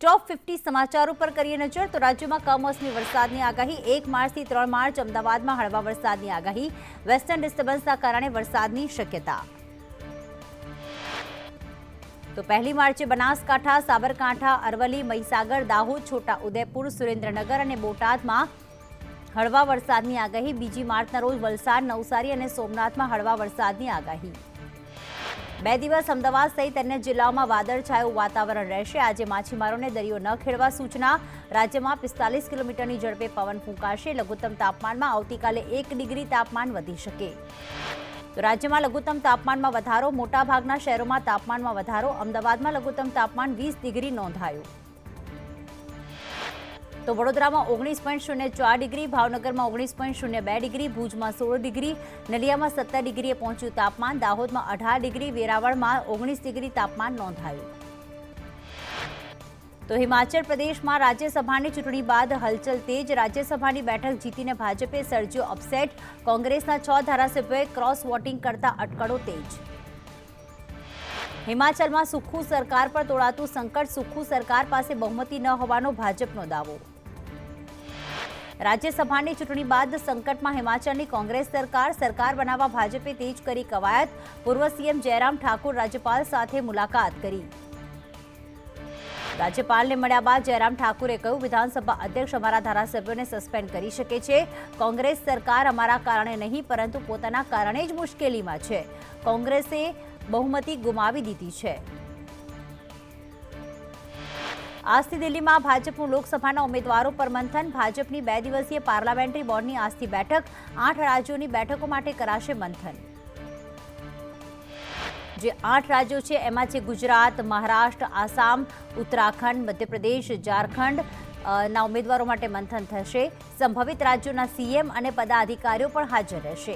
Top 50 समाचारों पर करिए नजर तो राज्य में कमोसमी वरसादनी आगाही 1 मार्च થી 3 मार्च अमदावाद में हळवा वरसादनी आगाही वेस्टर्न डिस्टर्बन्सना कारणे वरसादनी शक्यता। तो 1 मार्चे बनासकांठा, साबरकांठा, अरवली, महीसागर, दाहोद, छोटा उदेपुर, सुरेन्द्रनगर और बोटाद में हळवा वरसादनी आगाही। 2 मार्चना रोज वलसाड, नवसारी और सोमनाथ में हळवा वरसादनी आगाही। 2 દિવસ અમદાવાદ સહિત અન્ય જિલ્લાઓમાં વાદળછાયું વાતાવરણ રહેશે। આજે માછીમારોને દરિયો ન ખેડવા સૂચના। રાજ્યમાં 45 કિલોમીટરની ઝડપે પવન ફૂંકાશે। લઘુત્તમ તાપમાનમાં આવતીકાલે 1 ડિગ્રી તાપમાન વધી શકે। તો રાજ્યમાં લઘુત્તમ તાપમાનમાં વધારો, મોટાભાગના શહેરોમાં તાપમાનમાં વધારો। અમદાવાદમાં લઘુત્તમ તાપમાન 20 ડિગ્રી નોંધાયું। तो वडोदरा में 19.04 डिग्री, भावनगर में 19.02 डिग्री, भूज में 16 डिग्री, नलिया में 17 डिग्री पहुंच्यु तापमान। दाहोद में 18 डिग्री, वेरावळ में 19 डिग्री तापमान नोंधायु। तो हिमाचल प्रदेश में राज्यसभा की चूंटणी बाद हलचल तेज। राज्यसभा की बैठक जीतीने भाजपे सर्ज्यो अपसेट। कांग्रेसना 6 धारासभ्योए क्रॉस वोटिंग करता अटकळो तेज। हिमाचल में सुक्खू सरकार पर तोड़ातुं संकट। सुक्खू सरकार पासे बहुमती न होवानो भाजपनो दावो। राज्यसभा की चूंटणी बाद संकट में हिमाचल की कांग्रेस सरकार बनावा भाजपे तेज करी कवायत। पूर्व सीएम जयराम ठाकुर राज्यपाल साथे मुलाकात करी। राज्यपाल ने मळ्या बाद जयराम ठाकुरे कह्युं, विधानसभा अध्यक्ष अमारा धारासभ्यों ने सस्पेन्ड करी शके छे। कांग्रेस सरकार अमारा कारणे नहीं परंतु पोताना कारणे ज मुश्केली में छे। कांग्रेसे बहुमती गुमावी दीधी छे। આજથી દિલ્હીમાં ભાજપનું લોકસભાના ઉમેદવારો પર મંથન। ભાજપની 2 દિવસીય પાર્લામેન્ટરી બોર્ડની આજથી બેઠક। 8 રાજ્યોની બેઠકો માટે કરાશે મંથન। જે 8 રાજ્યો છે એમાં છે ગુજરાત, મહારાષ્ટ્ર, આસામ, ઉત્તરાખંડ, મધ્યપ્રદેશ, ઝારખંડ ના ઉમેદવારો માટે મંથન થશે। સંભવિત રાજ્યોના સીએમ અને પદાધિકારીઓ પણ હાજર રહેશે।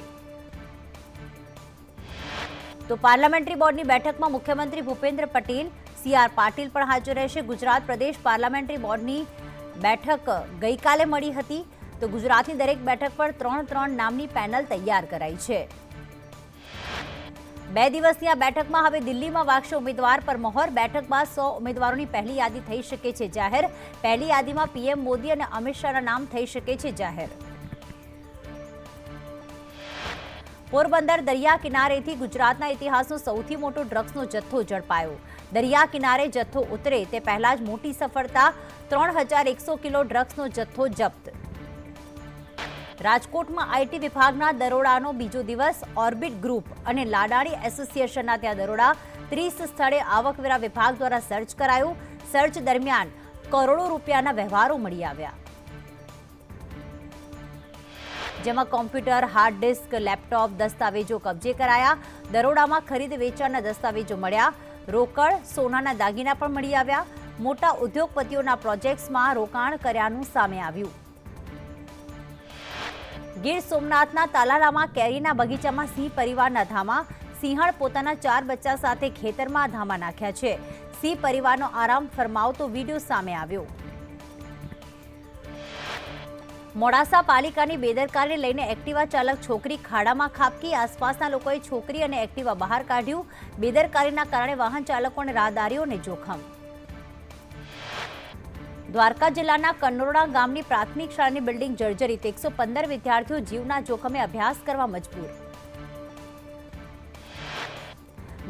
તો પાર્લામેન્ટરી બોર્ડની બેઠકમાં મુખ્યમંત્રી ભૂપેન્દ્ર પટેલ, सीआर पाटिल पण हाजर रहेशे। गुजरात प्रदेश पार्लामेंटरी बोर्डनी बैठक गई काले मळी हती। तो गुजरातनी दरेक बैठक पर 3-3 नामनी पेनल तैयार कराई छे। 2 દિવસની આ બેઠકમાં હવે દિલ્હીમાં વાગશે ઉમેદવાર પર મહોર। બેઠક બાદ 100 ઉમેદવારોની પહેલી યાદી થઈ શકે છે જાહેર। પહેલી યાદીમાં પીએમ મોદી અને અમિત શાહના નામ થઈ શકે છે જાહેર। પોરબંદર દરિયા કિનારેથી ગુજરાતના ઇતિહાસનો સૌથી મોટો ડ્રગ્સનો જથ્થો ઝડપાયો। દરિયા કિનારે જથ્થો ઉતરે તે પહેલા જ મોટી સફળતા। 3100 કિલો ડ્રગ્સનો જથ્થો જપ્ત। રાજકોટમાં આઈટી વિભાગના દરોડાનો બીજો દિવસ। ઓર્બિટ ગ્રુપ અને લાડાણી એસોસિએશનના ત્યાં દરોડા। 30 સ્થળે આવકવેરા વિભાગ દ્વારા સર્ચ કરાયું। સર્ચ દરમિયાન કરોડો રૂપિયાના વ્યવહારો મળી આવ્યા। જેમાં કોમ્પ્યુટર, હાર્ડ ડિસ્ક, લેપટોપ, દસ્તાવેજો કબજે કરાયા। દરોડામાં ખરીદ વેચાણના દસ્તાવેજો મળ્યા। રોકડ, સોનાના દાગીના પણ મળી આવ્યા। મોટા ઉદ્યોગપતિઓના પ્રોજેક્ટ્સમાં રોકાણ કર્યાનું સામે આવ્યું। ગીર સોમનાથના તાલાલામાં કેરીના બગીચામાં સિંહ પરિવારના ધામા। સિંહણ પોતાના 4 બચ્ચા સાથે ખેતરમાં ધામા નાખ્યા છે। સિંહ પરિવારનો આરામ ફરમાવતો વિડીયો સામે આવ્યો। મોડાસા પાલિકાની બેદરકારીને લઈને એક્ટિવા ચાલક છોકરી ખાડામાં ખાબકી। આસપાસના લોકોએ છોકરી અને એક્ટિવા બહાર કાઢ્યું। બેદરકારીના કારણે વાહન ચાલકો અને રાહદારીઓને જોખમ। દ્વારકા જિલ્લાના કનોરડા ગામની પ્રાથમિક શાળાની બિલ્ડિંગ જર્જરિત। 115 વિદ્યાર્થીઓ જીવના જોખમે અભ્યાસ કરવા મજબૂર।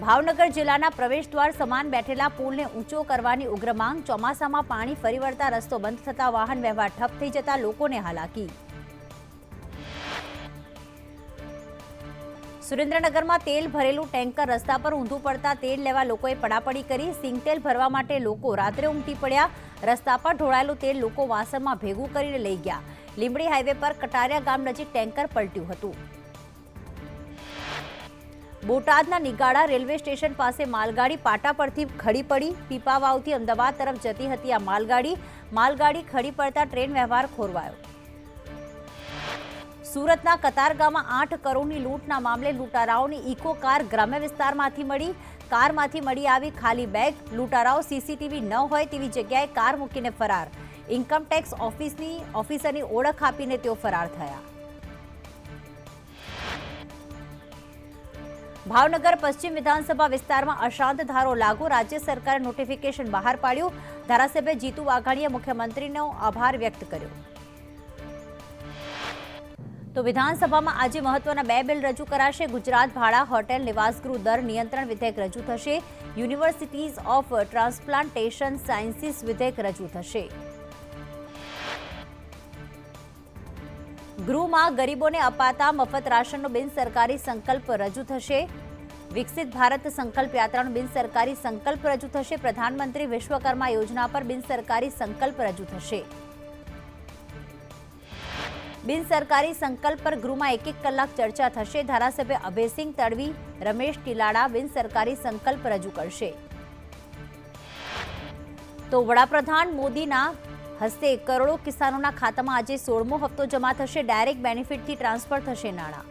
ભાવનગર જિલ્લાના પ્રવેશદ્વાર સમાન બેઠેલા પુલને ઊંચો કરવાની ઉગ્ર માંગ। ચોમાસામાં પાણી ફરી વળતા રસ્તો બંધ થતા વાહન વ્યવહાર ઠપ થઈ જતા લોકોને હાલાકી। સુરેન્દ્રનગરમાં તેલ ભરેલું ટેન્કર રસ્તા પર ઊંધું પડતા તેલ લેવા લોકોએ પડાપડી કરી। સિંગતેલ ભરવા માટે લોકો રાત્રે ઉમટી પડ્યા। રસ્તા પર ઢોળાયેલું તેલ લોકો વાસણમાં ભેગું કરીને લઈ ગયા। લીંબડી હાઈવે પર કટારિયા ગામ નજીક ટેન્કર પલટ્યું હતું। બોટાદના નિગાડા રેલવે સ્ટેશન પાસે માલગાડી પાટા પરથી ખડી પડી। પીપાવાવથી અમદાવાદ તરફ જતી હતી આ માલગાડી ખડી પડતા ટ્રેન વ્યવહાર ખોરવાયો। સુરતના કતારગામમાં 8 કરોડની લૂંટના મામલે લૂંટારાઓની ઇકો કાર ગ્રામ્ય વિસ્તારમાંથી મળી। કારમાંથી મળી આવી ખાલી બેગ। લૂંટારાઓ સીસીટીવી ન હોય તેવી જગ્યાએ કાર મૂકીને ફરાર। ઇન્કમ ટેક્સ ઓફિસરની ઓળખ આપીને તેઓ ફરાર થયા। ભાવનગર પશ્ચિમ વિધાનસભા વિસ્તારમાં અશાંત ધારો લાગુ। રાજ્ય સરકારે નોટિફિકેશન બહાર પાડ્યું। ધારાસભ્ય જીતુ વાઘાણીએ મુખ્યમંત્રીનો આભાર વ્યક્ત કર્યો. તો વિધાનસભામાં આજે મહત્વના 2 બિલ રજૂ કરાશે. ગુજરાત ભાડા હોટેલ નિવાસગૃહ દર નિયંત્રણ વિધેયક રજૂ થશે. યુનિવર્સિટીઝ ઓફ ટ્રાન્સપ્લાન્ટેશન સાયન્સીસ વિધેયક રજૂ થશે. ગૃહમાં ગરીબોને અપાતા મફત રાશનનો બિનસરકારી સંકલ્પ રજૂ થશે. વિકસિત ભારત સંકલ્પ યાત્રાનો બિનસરકારી સંકલ્પ રજૂ થશે. પ્રધાનમંત્રી વિશ્વકર્મા યોજના પર બિનસરકારી સંકલ્પ રજૂ થશે. બિનસરકારી સંકલ્પ પર ગૃહમાં 1 કલાક ચર્ચા થશે. ધારાસભ્ય અભયસિંહ તડવી, રમેશ ટીલાડા બિનસરકારી સંકલ્પ રજૂ કરશે. તો વડાપ્રધાન મોદીના હસ્તે કરોડો કિસાનોના ખાતામાં આજે 16મો હપ્તો જમા થશે. ડાયરેક્ટ બેનિફિટથી ટ્રાન્સફર થશે નાણાં.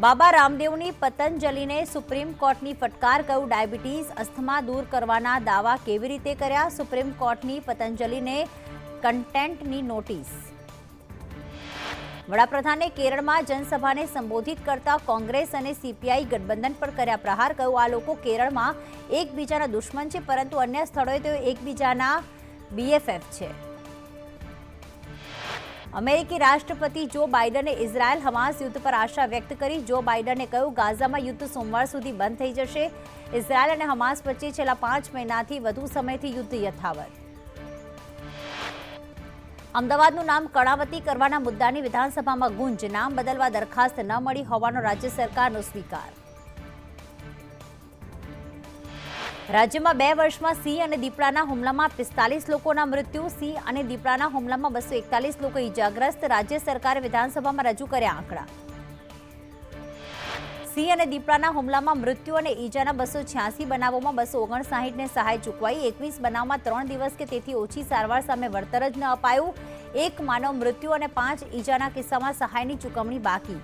બાબા રામદેવની પતંજલિને સુપ્રીમ કોર્ટની ફટકાર, કહ્યું ડાયાબિટીસ અસ્થમા દૂર કરવાના દાવા કેવી રીતે કર્યા. સુપ્રીમ કોર્ટની પતંજલિને કન્ટેન્ટની નોટિસ. વડાપ્રધાને કેરળમાં જનસભાને સંબોધિત કરતા કોંગ્રેસ અને સીપીઆઈ ગઠબંધન પર કર્યા પ્રહાર, કહ્યું આ લોકો કેરળમાં એકબીજાના દુશ્મન છે, પરંતુ અન્ય સ્થળોએ તેઓ એકબીજાના BFF છે. અમેરિકી રાષ્ટ્રપતિ જો બાઇડને ઇઝરાયલ હમાસ યુદ્ધ પર આશા વ્યક્ત કરી. જો બાઇડને કહ્યું ગાઝામાં યુદ્ધ સોમવાર સુધી બંધ થઈ જશે. ઇઝરાયલ અને હમાસ વચ્ચે છેલ્લા 5 મહિનાથી વધુ સમયથી યુદ્ધ યથાવત. અમદાવાદનું નામ કર્ણાવતી કરવાના મુદ્દાની વિધાનસભામાં ગુંજ. નામ બદલવા દરખાસ્ત ન મળી હોવાનો રાજ્ય સરકારનો સ્વીકાર. રાજ્યમાં 2 વર્ષમાં સિંહ અને દીપડાના હુમલામાં 45 લોકોના મૃત્યુ. સિંહ અને દીપડાના હુમલામાં 241 લોકો ઇજાગ્રસ્ત. રાજ્ય સરકારે વિધાનસભામાં રજૂ કર્યા આંકડા. સિંહ અને દીપડાના હુમલામાં મૃત્યુ અને ઈજાના 286 બનાવોમાં 259ને સહાય ચૂકવાઈ. 21 બનાવમાં 3 દિવસ કે તેથી ઓછી સારવાર સામે વળતર જ ન અપાયું. 1 માનવ મૃત્યુ અને 5 ઈજાના કિસ્સામાં સહાયની ચૂકવણી બાકી.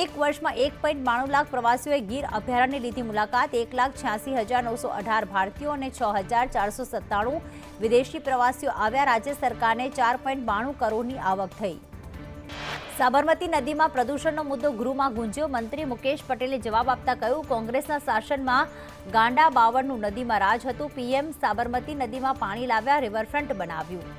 1 વર્ષમાં 1.92 લાખ પ્રવાસીઓએ ગીર અભયારણ્ય લીધી મુલાકાત. 1,86,918 ભારતીયો અને 6,497 વિદેશી પ્રવાસીઓ આવ્યા. રાજ્ય સરકારને 4.92 કરોડની આવક થઈ. સાબરમતી નદીમાં પ્રદૂષણનો મુદ્દો ગૃહમાં ગુંજ્યો. મંત્રી મુકેશ પટેલે જવાબ આપતા કહ્યું કોંગ્રેસના શાસનમાં ગાંડા બાવળનું નદીમાં રાજ હતું. PM સાબરમતી નદીમાં પાણી લાવ્યા, રિવરફ્રન્ટ બનાવ્યું.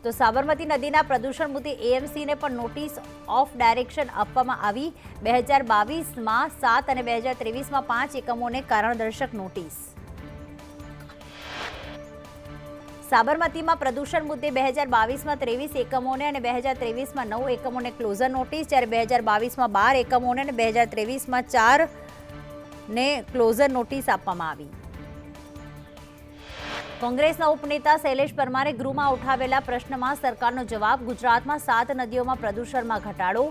તો સાબરમતી નદીના પ્રદૂષણ મુદ્દે AMCને પણ નોટિસ ઓફ ડાયરેક્શન આપવામાં આવી. 2022માં 7 અને 2023માં 5 એકમોને કારણદર્શક નોટિસ. સાબરમતીમાં પ્રદૂષણ મુદ્દે 2022માં 23 એકમોને અને 2023માં 9 એકમોને ક્લોઝર નોટિસ, જ્યારે 2022માં 12 એકમોને અને 2023માં 4ને ક્લોઝર નોટિસ આપવામાં આવી. કોંગ્રેસના ઉપનેતા શૈલેષ પરમારે ગૃહમાં ઉઠાવેલા પ્રશ્નમાં સરકારનો જવાબ. ગુજરાતમાં 7 નદીઓમાં પ્રદૂષણમાં ઘટાડો.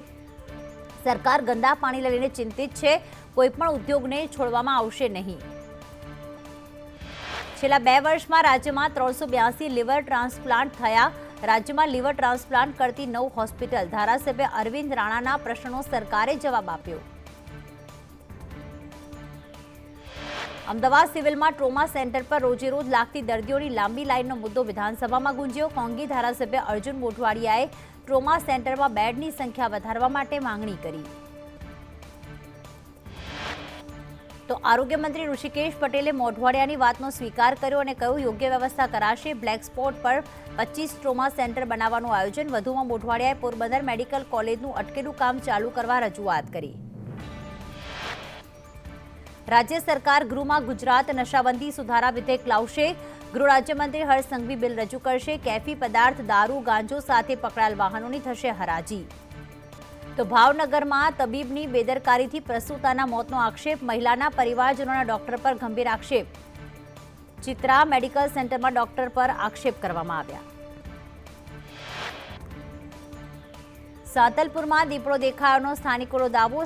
સરકાર ગંદા પાણીને લઈને ચિંતિત છે. કોઈપણ ઉદ્યોગને છોડવામાં આવશે નહીં. છેલ્લા 2 વર્ષમાં રાજ્યમાં 382 લીવર ટ્રાન્સપ્લાન્ટ થયા. રાજ્યમાં લીવર ટ્રાન્સપ્લાન્ટ કરતી 9 હોસ્પિટલ. ધારાસભ્ય અરવિંદ રાણાના પ્રશ્નનો સરકારે જવાબ આપ્યો. અમદાવાદ સિવિલમાં ટ્રોમા સેન્ટર પર રોજેરોજ લાગતી દર્દીઓની લાંબી લાઇનનો મુદ્દો વિધાનસભામાં ગુંજ્યો. કોંગી ધારાસભ્ય અર્જુન મોઢવાડિયાએ ટ્રોમા સેન્ટરમાં બેડની સંખ્યા વધારવા માટે માંગણી કરી. તો આરોગ્ય મંત્રી ઋષિકેશ પટેલે મોઢવાડિયાની વાતનો સ્વીકાર કર્યો અને કહ્યું યોગ્ય વ્યવસ્થા કરાશે. બ્લેક સ્પોટ પર 25 ટ્રોમા સેન્ટર બનાવવાનું આયોજન. વધુમાં મોઢવાડિયાએ પોરબંદર મેડિકલ કોલેજનું અટકેલું કામ ચાલુ કરવા રજૂઆત કરી. રાજ્ય સરકાર ગૃહમાં ગુજરાત નશાબંધી સુધારા વિધેયક લાવશે. ગૃહ રાજ્યમંત્રી હર્ષ સંઘવી બિલ રજૂ કરશે. કેફી પદાર્થ, દારૂ, ગાંજો સાથે પકડાયેલ વાહનોની થશે હરાજી. તો ભાવનગરમાં તબીબની બેદરકારીથી પ્રસૂતાના મોતનો આક્ષેપ. મહિલાના પરિવારજનોના ડોક્ટર પર ગંભીર આક્ષેપ. ચિત્રા મેડિકલ સેન્ટરમાં ડોક્ટર પર આક્ષેપ કરવામાં આવ્યા. સાતલપુરમાં દીપડો દેખાયાનો સ્થાનિકોનો દાવો.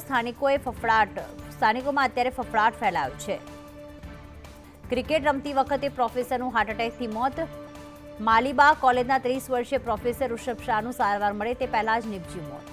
સ્થાનિકોમાં અત્યારે ફફડાટ ફેલાયો છે. ક્રિકેટ રમતી વખતે પ્રોફેસરનું હાર્ટ એટેકથી મોત. માલીબા કોલેજના 30 વર્ષીય પ્રોફેસર ઋષભ શાહનું સારવાર મળે તે પહેલા જ નીપજ્યું મોત.